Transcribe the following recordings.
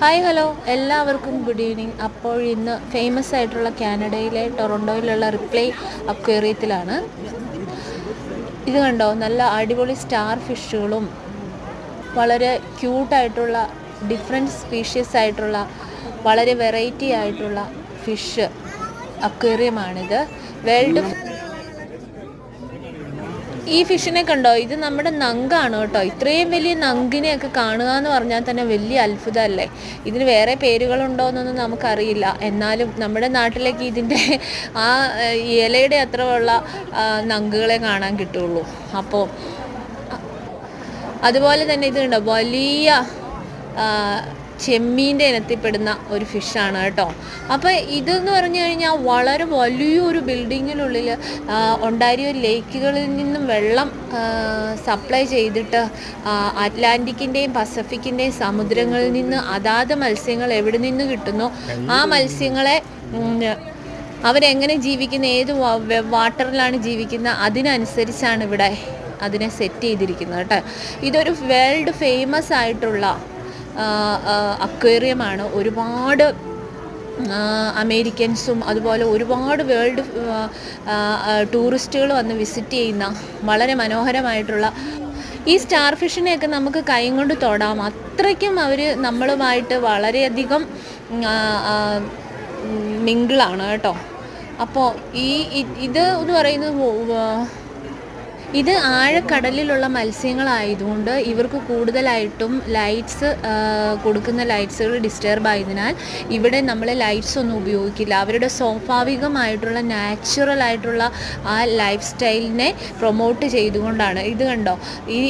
Hi hello എല്ലാവർക്കും good evening. അപ്പോൾ ഇന്ന് ഫേമസ് ആയിട്ടുള്ള കാനഡയിലെ ടൊറൻറ്റോയിലുള്ള റിപ്ലൈ അക്വേറിയത്തിലാണ്. ഇത് കണ്ടോ, നല്ല അടിപൊളി സ്റ്റാർ ഫിഷുകളും വളരെ ക്യൂട്ടായിട്ടുള്ള ഡിഫറെൻറ്റ് സ്പീഷ്യസ് ആയിട്ടുള്ള വളരെ വെറൈറ്റി ആയിട്ടുള്ള ഫിഷ് അക്വേറിയമാണിത്. വേൾഡ് ഈ ഫിഷിനെ കണ്ടോ, ഇത് നമ്മുടെ നങ്കാണ് കേട്ടോ. ഇത്രയും വലിയ നങ്കിനെയൊക്കെ കാണുക എന്ന് പറഞ്ഞാൽ തന്നെ വലിയ അത്ഭുതമല്ലേ. ഇതിന് വേറെ പേരുകളുണ്ടോ എന്നൊന്നും നമുക്കറിയില്ല. എന്നാലും നമ്മുടെ നാട്ടിലേക്ക് ഇതിൻ്റെ ആ ഇലയുടെ അത്ര ഉള്ള നങ്കുകളെ കാണാൻ കിട്ടുള്ളൂ. അപ്പോൾ അതുപോലെ തന്നെ ഇത് കണ്ടോ, വലിയ ചെമ്മീൻ്റെ ഇനത്തിൽപ്പെടുന്ന ഒരു ഫിഷാണ് കേട്ടോ. അപ്പോൾ ഇതെന്ന് പറഞ്ഞു കഴിഞ്ഞാൽ വളരെ വലിയൊരു ബിൽഡിങ്ങിനുള്ളിൽ ഒണ്ടാരിയോ ലേക്കുകളിൽ നിന്നും വെള്ളം സപ്ലൈ ചെയ്തിട്ട് അറ്റ്ലാന്റിക്കിൻ്റെയും പസഫിക്കിൻ്റെയും സമുദ്രങ്ങളിൽ നിന്ന് അതാത് മത്സ്യങ്ങൾ എവിടെ നിന്ന് കിട്ടുന്നോ ആ മത്സ്യങ്ങളെ അവരെങ്ങനെ ജീവിക്കുന്ന, ഏത് വാട്ടറിലാണ് ജീവിക്കുന്നത്, അതിനനുസരിച്ചാണ് ഇവിടെ അതിനെ സെറ്റ് ചെയ്തിരിക്കുന്നത് കേട്ടോ. ഇതൊരു വേൾഡ് ഫേമസ് ആയിട്ടുള്ള അക്വേറിയമാണ്. ഒരുപാട് അമേരിക്കൻസും അതുപോലെ ഒരുപാട് വേൾഡ് ടൂറിസ്റ്റുകൾ വന്ന് വിസിറ്റ് ചെയ്യുന്ന വളരെ മനോഹരമായിട്ടുള്ള ഈ സ്റ്റാർ ഫിഷിനെയൊക്കെ നമുക്ക് കൈ കൊണ്ട് തൊടാം. അത്രയ്ക്കും അവർ നമ്മളുമായിട്ട് വളരെയധികം മിങ്കിളാണ് കേട്ടോ. അപ്പോൾ ഇത് എന്ന് പറയുന്നത് ഇത് ആഴക്കടലിലുള്ള മത്സ്യങ്ങളായതുകൊണ്ട് ഇവർക്ക് കൂടുതലായിട്ടും ലൈറ്റ്സ് കൊടുക്കുന്ന ലൈറ്റ്സുകൾ ഡിസ്റ്റർബ് ആയതിനാൽ ഇവിടെ നമ്മൾ ലൈറ്റ്സ് ഒന്നും ഉപയോഗിക്കില്ല. അവരുടെ സ്വാഭാവികമായിട്ടുള്ള നാച്ചുറൽ ആയിട്ടുള്ള ആ ലൈഫ് സ്റ്റൈലിനെ പ്രൊമോട്ട് ചെയ്തുകൊണ്ടാണ്. ഇത് കണ്ടോ, ഈ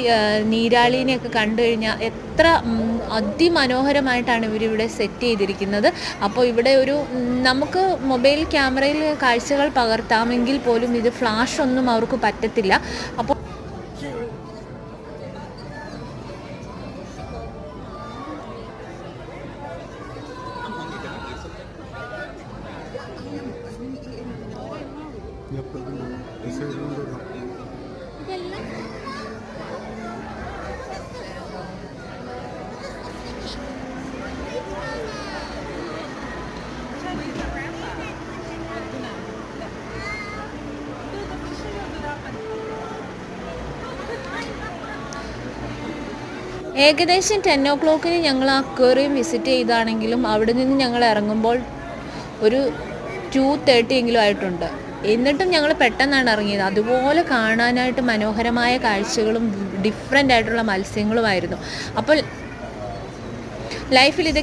നീരാളീനെയൊക്കെ കണ്ടു കഴിഞ്ഞാൽ എത്ര അതിമനോഹരമായിട്ടാണ് ഇവരിവിടെ സെറ്റ് ചെയ്തിരിക്കുന്നത്. അപ്പോൾ ഇവിടെ നമുക്ക് മൊബൈൽ ക്യാമറയിൽ കാഴ്ചകൾ പകർത്താമെങ്കിൽ പോലും ഇത് ഫ്ലാഷ് ഒന്നും അവർക്ക് പറ്റത്തില്ല. അപ്പോൾ ഏകദേശം 10 ഞങ്ങൾ അക്വേറിയം വിസിറ്റ് ചെയ്താണെങ്കിലും അവിടെ നിന്ന് ഞങ്ങൾ ഇറങ്ങുമ്പോൾ ഒരു 2:30 എങ്കിലും ആയിട്ടുണ്ട്. എന്നിട്ടും ഞങ്ങൾ പെട്ടെന്നാണ് ഇറങ്ങിയത്. അതുപോലെ കാണാനായിട്ട് മനോഹരമായ കാഴ്ചകളും ഡിഫറെൻ്റ് ആയിട്ടുള്ള മത്സ്യങ്ങളുമായിരുന്നു. അപ്പോൾ ലൈഫിൽ ഇത്